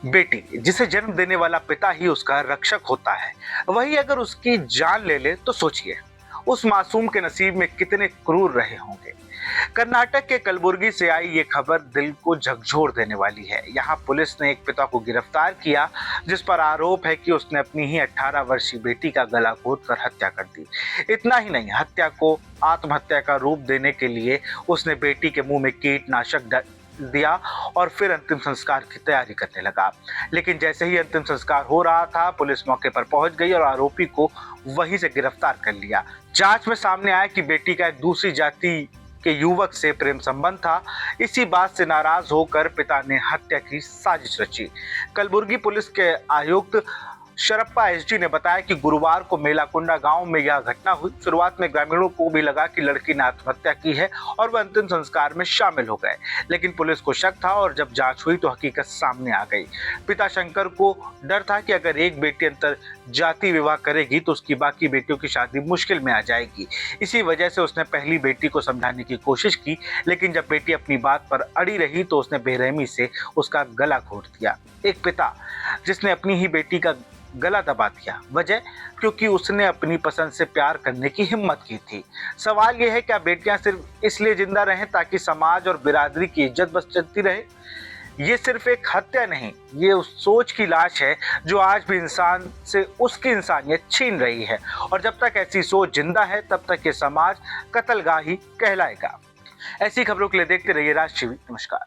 बेटी जिसे जन्म देने वाला पिता ही उसका रक्षक होता है, वही अगर उसकी जान ले ले तो सोचिए उस मासूम के नसीब में कितने क्रूर रहे होंगे। कर्नाटक के कलबुर्गी से आई ये खबर दिल को झकझोर देने वाली है। यहाँ पुलिस ने एक पिता को गिरफ्तार किया जिस पर आरोप है कि उसने अपनी ही 18 वर्षीय बेटी का गला घोंटकर हत्या कर दी। इतना ही नहीं, हत्या को आत्महत्या का रूप देने के लिए उसने बेटी के मुंह में कीटनाशक दिया और फिर अंतिम संस्कार की तैयारी करने लगा। लेकिन जैसे ही अंतिम संस्कार हो रहा था, पुलिस मौके पर पहुंच गई और आरोपी को वहीं से गिरफ्तार कर लिया। जांच में सामने आया कि बेटी का एक दूसरी जाति के युवक से प्रेम संबंध था। इसी बात से नाराज होकर पिता ने हत्या की साजिश रची। कलबुर्गी पुलिस के आयुक्त शरप्पा एसडी ने बताया कि गुरुवार को मेलाकुंडा गांव में यह घटना हुई। शुरुआत में ग्रामीणों को भी लगा कि लड़की ने आत्महत्या की है और वह अंतिम संस्कार में शामिल हो गए, लेकिन पुलिस को शक था और जब जांच हुई तो हकीकत सामने आ गई। पिता शंकर को डर था कि अगर एक बेटी अंतर जाति विवाह करेगी तो उसकी बाकी बेटियों की शादी मुश्किल में आ जाएगी। इसी वजह से उसने पहली बेटी को समझाने की कोशिश की, लेकिन जब बेटी अपनी बात पर अड़ी रही तो उसने बेरहमी से उसका गला घोंट दिया। एक पिता जिसने अपनी ही बेटी का गला दबा दिया, वजह क्योंकि उसने अपनी पसंद से प्यार करने की हिम्मत की थी। सवाल यह है, क्या बेटियां सिर्फ इसलिए जिंदा रहें ताकि समाज और बिरादरी की इज्जत बस चलती रहे? ये सिर्फ एक हत्या नहीं, ये उस सोच की लाश है जो आज भी इंसान से उसकी इंसानियत छीन रही है। और जब तक ऐसी सोच जिंदा है तब तक ये समाज कत्लगाह ही कहलाएगा। ऐसी खबरों के लिए देखते रहिए राष्ट्रवीर। नमस्कार।